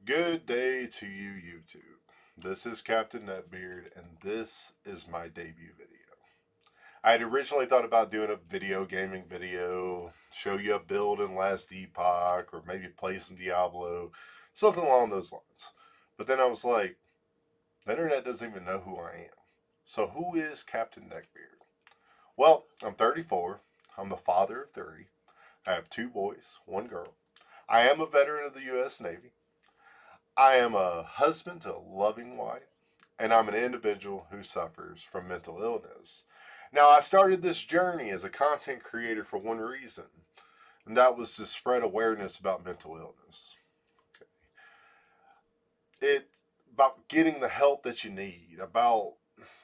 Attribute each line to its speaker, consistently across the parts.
Speaker 1: Good day to you, YouTube. This is Captain Netbeard, and this is my debut video. I had originally thought about doing a video gaming video, show you a build in Last Epoch, or maybe play some Diablo, something along those lines. But then I was like, the internet doesn't even know who I am. So who is Captain Neckbeard? Well, I'm 34. I'm the father of 3. I have 2 boys, 1 girl. I am a veteran of the U.S. Navy. I am a husband to a loving wife, and I'm an individual who suffers from mental illness. Now, I started this journey as a content creator for one reason, and that was to spread awareness about mental illness. Okay. It's about getting the help that you need, about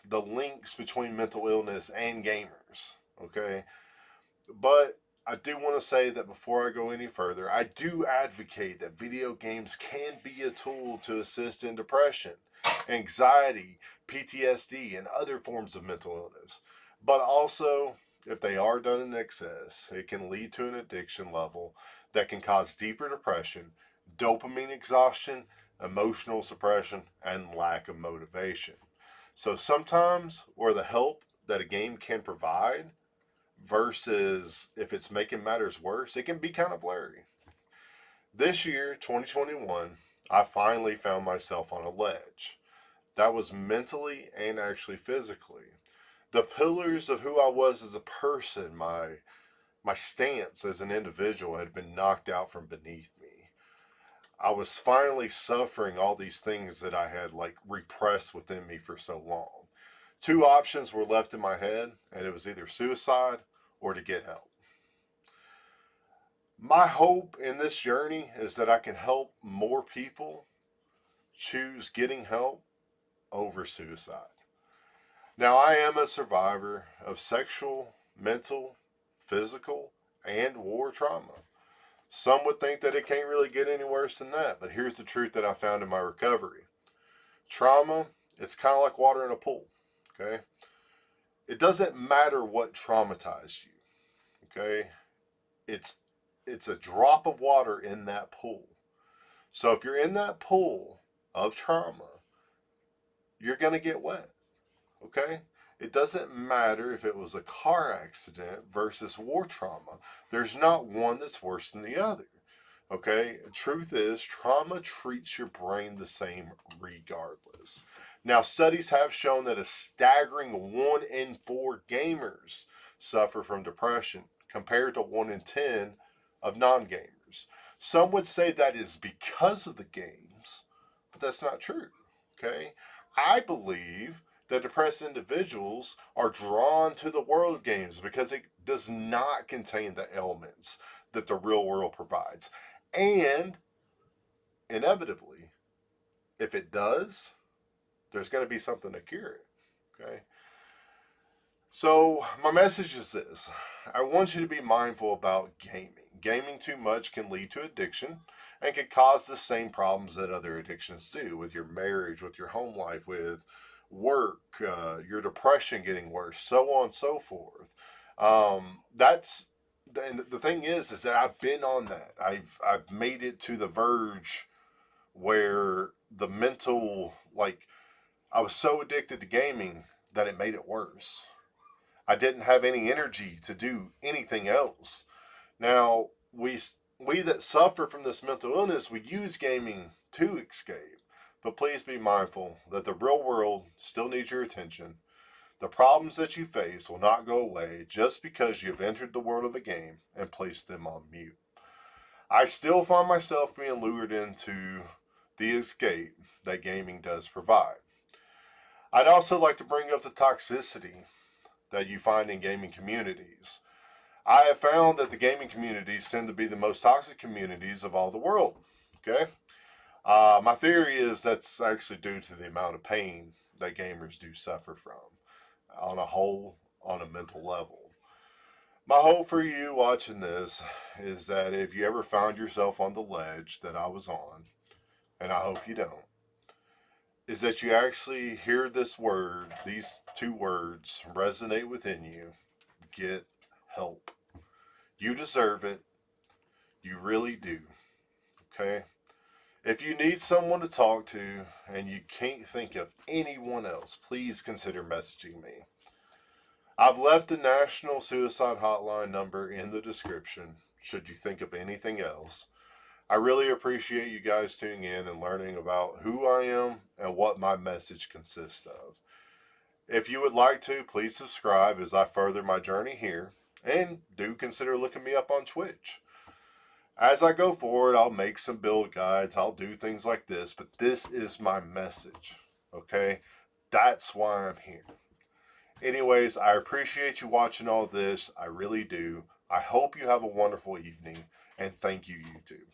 Speaker 1: the links between mental illness and gamers. Okay. But I do want to say that before I go any further, I do advocate that video games can be a tool to assist in depression, anxiety, PTSD, and other forms of mental illness. But also, if they are done in excess, it can lead to an addiction level that can cause deeper depression, dopamine exhaustion, emotional suppression, and lack of motivation. So sometimes, where the help that a game can provide versus if it's making matters worse, it can be kind of blurry. This year, 2021, I finally found myself on a ledge. That was mentally and actually physically. The pillars of who I was as a person, my stance as an individual had been knocked out from beneath me. I was finally suffering all these things that I had repressed within me for so long. 2 options were left in my head, and it was either suicide or to get help. My hope in this journey is that I can help more people choose getting help over suicide. Now, I am a survivor of sexual, mental, physical, and war trauma. Some would think that it can't really get any worse than that, but here's the truth that I found in my recovery. Trauma, it's kind of like water in a pool, okay? It doesn't matter what traumatized you, okay? It's a drop of water in that pool. So if you're in that pool of trauma, you're going to get wet. Okay? It doesn't matter if it was a car accident versus war trauma. There's not one that's worse than the other. Okay? Truth is, trauma treats your brain the same regardless. Now, studies have shown that a staggering 1 in 4 gamers suffer from depression compared to 1 in 10 of non-gamers. Some would say that is because of the games, but that's not true. Okay? I believe that depressed individuals are drawn to the world of games because it does not contain the elements that the real world provides. And inevitably, if it does, there's going to be something to cure it. Okay? So, my message is this. I want you to be mindful about gaming. Gaming too much can lead to addiction and can cause the same problems that other addictions do with your marriage, with your home life, with work, your depression getting worse, so on and so forth. That's and the thing is that I've been on that. I've made it to the verge where the mental I was so addicted to gaming that it made it worse. I didn't have any energy to do anything else. Now, we that suffer from this mental illness, we use gaming to escape. But please be mindful that the real world still needs your attention. The problems that you face will not go away just because you've entered the world of a game and placed them on mute. I still find myself being lured into the escape that gaming does provide. I'd also like to bring up the toxicity that you find in gaming communities. I have found that the gaming communities tend to be the most toxic communities of all the world. Okay? My theory is that's actually due to the amount of pain that gamers do suffer from on a whole, on a mental level. My hope for you watching this is that if you ever found yourself on the ledge that I was on, and I hope you don't, is that you actually hear this word, these 2 words resonate within you. Get help. You deserve it. You really do. Okay? If you need someone to talk to and you can't think of anyone else, please consider messaging me. I've left the National Suicide Hotline number in the description should you think of anything else. I really appreciate you guys tuning in and learning about who I am and what my message consists of. If you would like to, please subscribe as I further my journey here, and do consider looking me up on Twitch. As I go forward, I'll make some build guides, I'll do things like this, but this is my message, okay? That's why I'm here. Anyways, I appreciate you watching all this. I really do. I hope you have a wonderful evening, and thank you, YouTube.